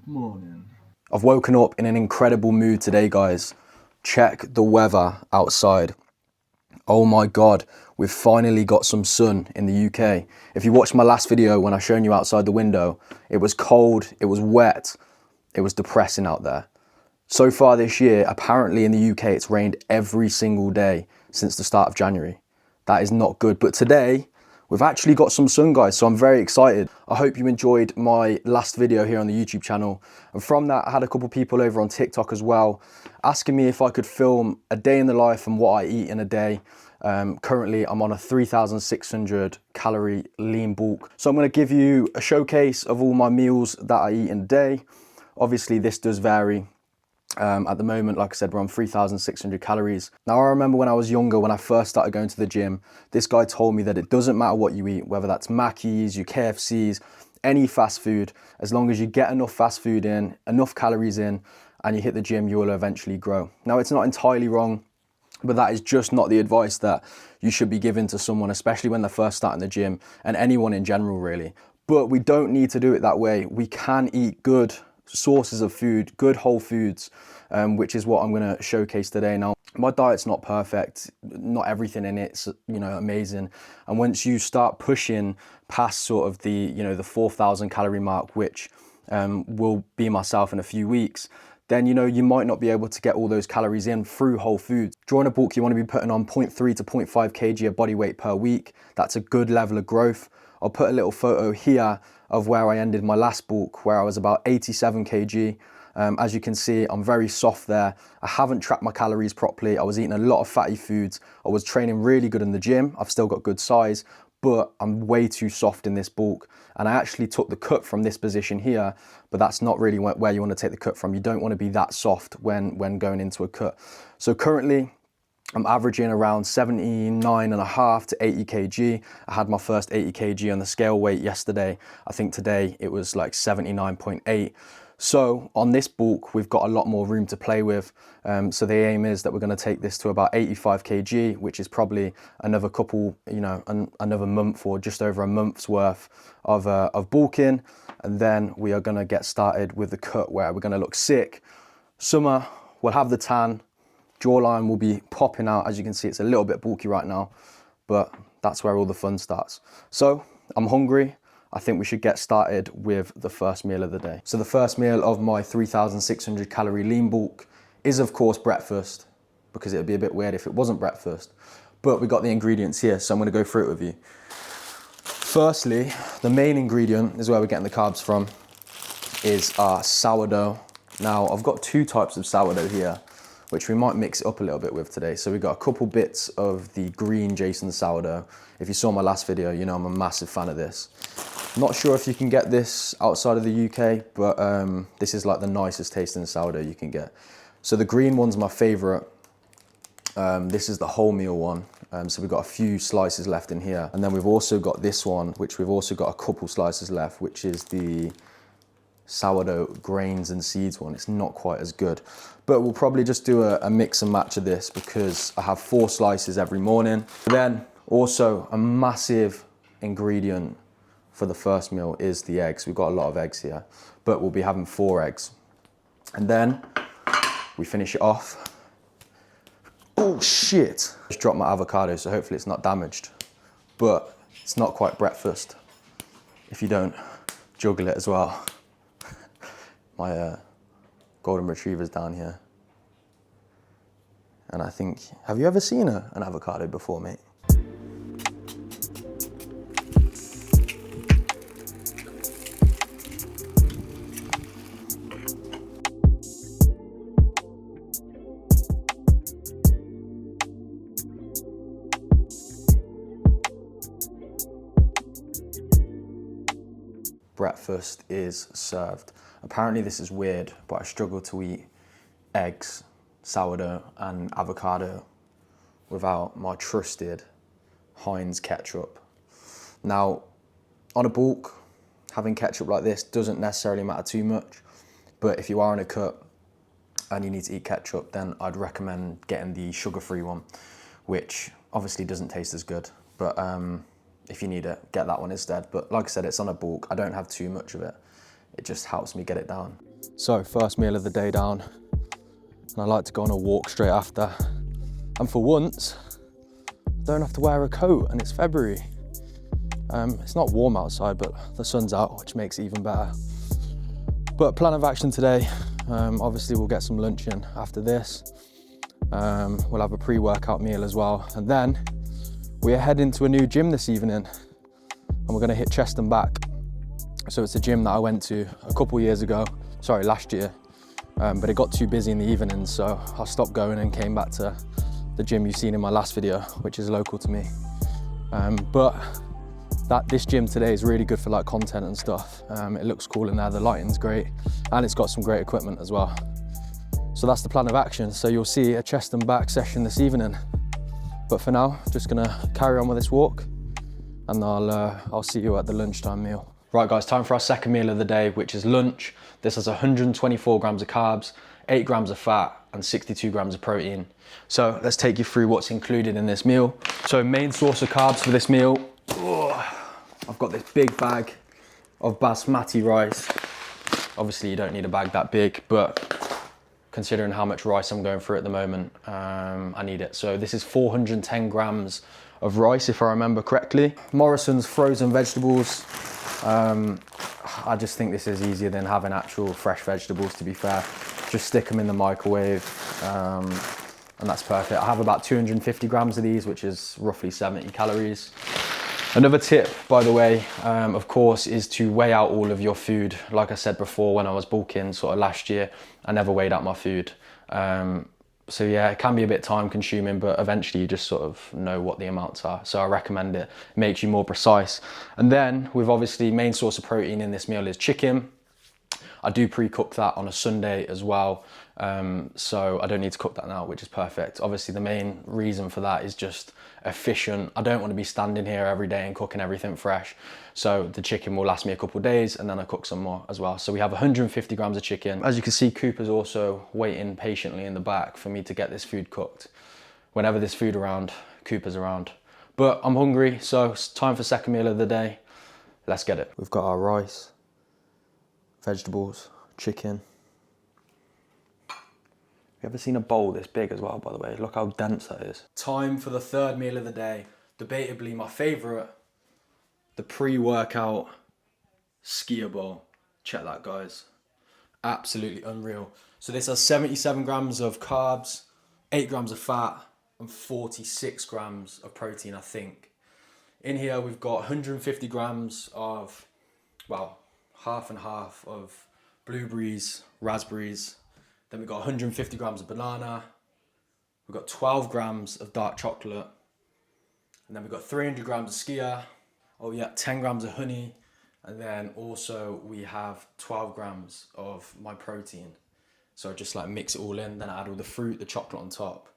Morning. I've woken up in an incredible mood today, guys. Check the weather outside. Oh my God, we've finally got some sun in the UK. If you watched my last video when I shown you outside the window, it was cold, it was wet, it was depressing out there. So far this year, apparently in the UK, it's rained every single day since the start of January. That is not good, but today, we've actually got some sun, guys, so I'm very excited. I hope you enjoyed my last video here on the YouTube channel. And from that, I had a couple people over on TikTok as well, asking me if I could film a day in the life and what I eat in a day. Currently, I'm on a 3,600 calorie lean bulk. So I'm gonna give you a showcase of all my meals that I eat in a day. Obviously, this does vary. At the moment, like I said, we're on 3,600 calories. Now, I remember when I was younger, when I first started going to the gym, this guy told me that it doesn't matter what you eat, whether that's Mackies, your KFCs, any fast food, as long as you get enough fast food in, enough calories in, and you hit the gym, you will eventually grow. Now, it's not entirely wrong, but that is just not the advice that you should be giving to someone, especially when they're first starting the gym, and anyone in general, really. But we don't need to do it that way. We can eat good sources of food, good whole foods, which is what I'm going to showcase today. Now, my diet's not perfect, not everything in it's amazing, and once you start pushing past sort of the the 4,000 calorie mark, which will be myself in a few weeks, then you might not be able to get all those calories in through whole foods. Drawing a bulk, you want to be putting on 0.3 to 0.5 kg of body weight per week. That's a good level of growth. I'll put a little photo here of where I ended my last bulk, where I was about 87 kg. As you can see, I'm very soft there. I haven't tracked my calories properly. I was eating a lot of fatty foods. I was training really good in the gym. I've still got good size, but I'm way too soft in this bulk. And I actually took the cut from this position here, but that's not really where you want to take the cut from. You don't want to be that soft when going into a cut. So currently, I'm averaging around 79.5 to 80 kg. I had my first 80 kg on the scale weight yesterday. I think today it was like 79.8. So on this bulk, we've got a lot more room to play with. So the aim is that we're going to take this to about 85 kg, which is probably another couple, another month or just over a month's worth of bulking. And then we are going to get started with the cut where we're going to look sick. Summer, we'll have the tan. Jawline will be popping out. As you can see, it's a little bit bulky right now, but that's where all the fun starts. So I'm hungry. I think we should get started with the first meal of the day. So the first meal of my 3,600 calorie lean bulk is of course breakfast, because it'd be a bit weird if it wasn't breakfast, but we got the ingredients here. So I'm gonna go through it with you. Firstly, the main ingredient is where we're getting the carbs from, is our sourdough. Now I've got two types of sourdough here, which we might mix it up a little bit with today. So we've got a couple bits of the green Jason sourdough. If you saw my last video, you know I'm a massive fan of this. Not sure if you can get this outside of the UK, but this is like the nicest tasting sourdough you can get. So the green one's my favorite. This is the wholemeal one. So we've got a few slices left in here. And then we've also got this one, which we've also got a couple slices left, which is the sourdough grains and seeds one. It's not quite as good, but we'll probably just do a mix and match of this because I have 4 slices every morning. Then also a massive ingredient for the first meal is the eggs. We've got a lot of eggs here, but we'll be having 4 eggs. And then we finish it off. Oh shit. Just dropped my avocado, so hopefully it's not damaged, but it's not quite breakfast if you don't juggle it as well. My golden retriever's down here. And I think, have you ever seen an avocado before, mate? Breakfast is served. Apparently this is weird, but I struggle to eat eggs, sourdough and avocado without my trusted Heinz ketchup. Now, on a bulk, having ketchup like this doesn't necessarily matter too much, but if you are in a cut and you need to eat ketchup, then I'd recommend getting the sugar-free one, which obviously doesn't taste as good, but if you need it, get that one instead. But like I said, it's on a bulk. I don't have too much of it. it just helps me get it down. So first meal of the day down, and I like to go on a walk straight after. And for once, I don't have to wear a coat, and it's February. It's not warm outside, but the sun's out, which makes it even better. But plan of action today, obviously we'll get some lunch in after this. We'll have a pre-workout meal as well. And then we are heading to a new gym this evening, and we're gonna hit chest and back. So it's a gym that I went to a couple years ago, sorry, last year, but it got too busy in the evenings, so I stopped going and came back to the gym you've seen in my last video, which is local to me. But this gym today is really good for like content and stuff. It looks cool in there, the lighting's great, and it's got some great equipment as well. So that's the plan of action. So you'll see a chest and back session this evening. But for now, just gonna carry on with this walk, and I'll see you at the lunchtime meal. Right guys, time for our second meal of the day, which is lunch. This has 124 grams of carbs, 8 grams of fat, and 62 grams of protein. So let's take you through what's included in this meal. So main source of carbs for this meal, I've got this big bag of basmati rice. Obviously you don't need a bag that big, but considering how much rice I'm going through at the moment, I need it. So this is 410 grams of rice, if I remember correctly. Morrison's frozen vegetables. I just think this is easier than having actual fresh vegetables, to be fair. Just stick them in the microwave, and that's perfect. I have about 250 grams of these, which is roughly 70 calories. Another tip, by the way, of course, is to weigh out all of your food. Like I said before, when I was bulking sort of last year, I never weighed out my food. So yeah, it can be a bit time consuming, but eventually you just sort of know what the amounts are. So I recommend it. It makes you more precise. And then with obviously main source of protein in this meal is chicken. I do pre-cook that on a Sunday as well. So I don't need to cook that now, which is perfect. Obviously the main reason for that is just efficient. I don't want to be standing here every day and cooking everything fresh. So the chicken will last me a couple of days, and then I cook some more as well. So we have 150 grams of chicken. As you can see, Cooper's also waiting patiently in the back for me to get this food cooked. Whenever there's food around, Cooper's around. But I'm hungry, so it's time for second meal of the day. Let's get it. We've got our rice, vegetables, chicken. Have you ever seen a bowl this big as well, by the way? Look how dense that is. Time for the third meal of the day. Debatably my favorite, the pre-workout skier bowl. Check that, guys. Absolutely unreal. So this has 77 grams of carbs, 8 grams of fat, and 46 grams of protein, I think. In here, we've got 150 grams of, well, half and half of blueberries, raspberries. Then we've got 150 grams of banana. We've got 12 grams of dark chocolate. And then we've got 300 grams of skyr. Oh yeah, 10 grams of honey. And then also we have 12 grams of my protein. So I just like mix it all in, then I add all the fruit, the chocolate on top.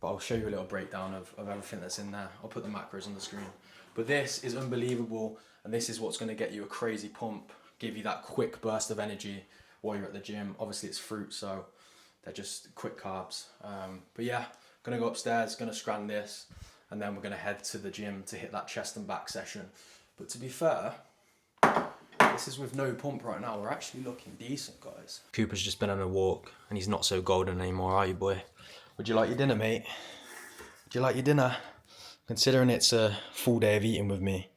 But I'll show you a little breakdown of everything that's in there. I'll put the macros on the screen. But this is unbelievable, and this is what's gonna get you a crazy pump, give you that quick burst of energy while you're at the gym. Obviously it's fruit, so they're just quick carbs. But yeah, gonna go upstairs, gonna scran this, and then we're gonna head to the gym to hit that chest and back session. But to be fair, this is with no pump right now. We're actually looking decent, guys. Cooper's just been on a walk, and he's not so golden anymore, are you, boy? Would you like your dinner, mate? Would you like your dinner? Considering it's a full day of eating with me,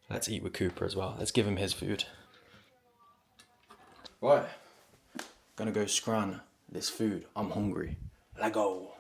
let's eat with Cooper as well. Let's give him his food. Right, gonna go scran this food. I'm hungry. Let go.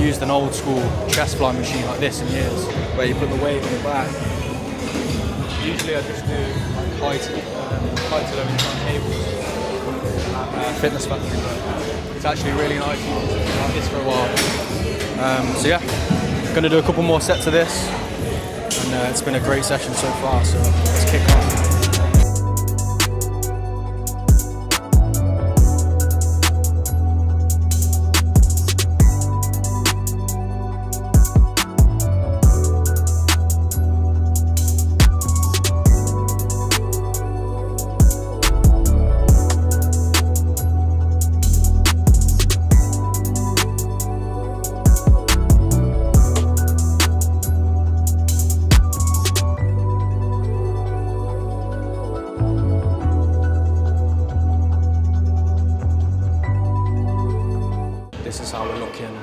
used an old school chest fly machine like this in years, where you put the weight on the back. Usually I just do like high to low incline cables at Fitness Factory, but it's actually really nice using like this for a while. So yeah, gonna do a couple more sets of this, and it's been a great session so far, so let's kick off. This is how we're looking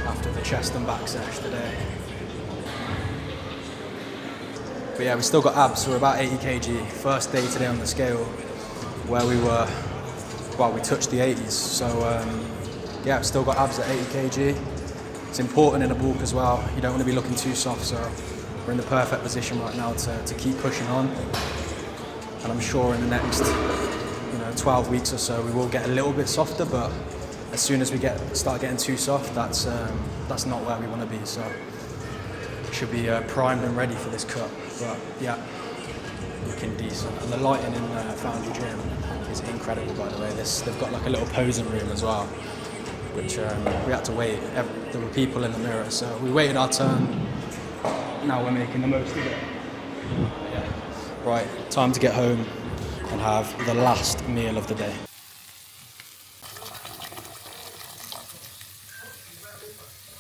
after the chest and back sesh today. But yeah, we still got abs, so we're about 80 kg. First day today on the scale where we were, well, we touched the 80s. So yeah, we've still got abs at 80 kg. It's important in a bulk as well. You don't want to be looking too soft, so we're in the perfect position right now to keep pushing on. And I'm sure in the next 12 weeks or so, we will get a little bit softer, but as soon as we start getting too soft, that's not where we want to be. So we should be primed and ready for this cut. But yeah, looking decent. And the lighting in Foundry Gym is incredible, by the way. They've got like a little posing room as well, which we had to wait. There were people in the mirror, so we waited our turn. Now we're making the most of it. Yeah. Right, time to get home and have the last meal of the day.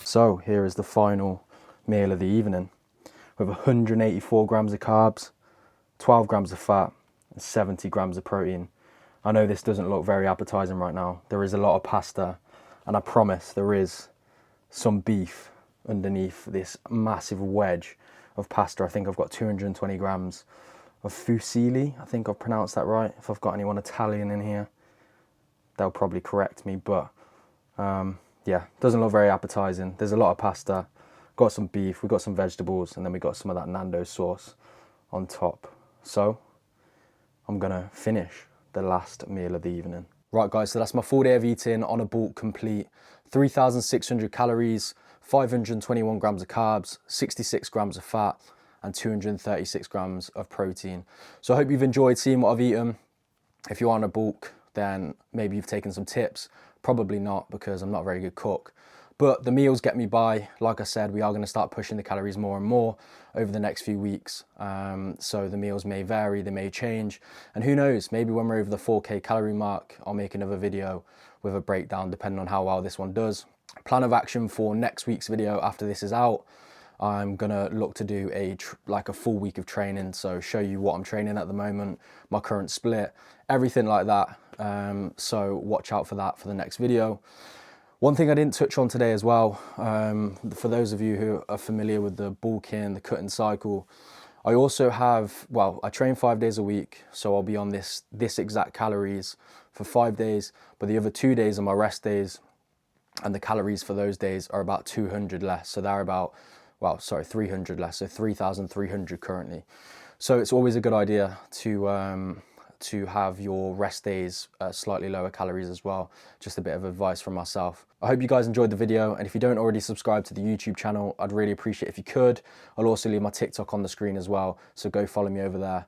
So here is the final meal of the evening with 184 grams of carbs, 12 grams of fat, and 70 grams of protein. I know this doesn't look very appetizing right now. There is a lot of pasta, and I promise there is some beef underneath this massive wedge of pasta. I think I've got 220 grams of fusilli. I think I've pronounced that right. If I've got anyone Italian in here, they'll probably correct me, but yeah, doesn't look very appetizing. There's a lot of pasta, got some beef, we got some vegetables, and then we got some of that Nando's sauce on top. So I'm gonna finish the last meal of the evening. Right guys, so that's my full day of eating on a bulk complete. 3,600 calories, 521 grams of carbs, 66 grams of fat, and 236 grams of protein. So I hope you've enjoyed seeing what I've eaten. If you are on a bulk, then maybe you've taken some tips. Probably not, because I'm not a very good cook. But the meals get me by. Like I said, we are going to start pushing the calories more and more over the next few weeks. So the meals may vary, they may change. And who knows, maybe when we're over the 4K calorie mark, I'll make another video with a breakdown depending on how well this one does. Plan of action for next week's video after this is out. I'm gonna look to do like a full week of training, so show you what I'm training at the moment, my current split, everything like that. So watch out for that for the next video. One thing I didn't touch on today as well, for those of you who are familiar with the bulking, the cutting cycle, I also have, well, I train 5 days a week, so I'll be on this exact calories for 5 days, but the other 2 days are my rest days, and the calories for those days are about 200 less, so they're about, well, sorry, 300 less, so 3,300 currently. So it's always a good idea to have your rest days slightly lower calories as well. Just a bit of advice from myself. I hope you guys enjoyed the video, and if you don't already subscribe to the YouTube channel, I'd really appreciate if you could. I'll also leave my TikTok on the screen as well, so go follow me over there.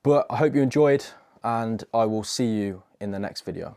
But I hope you enjoyed, and I will see you in the next video.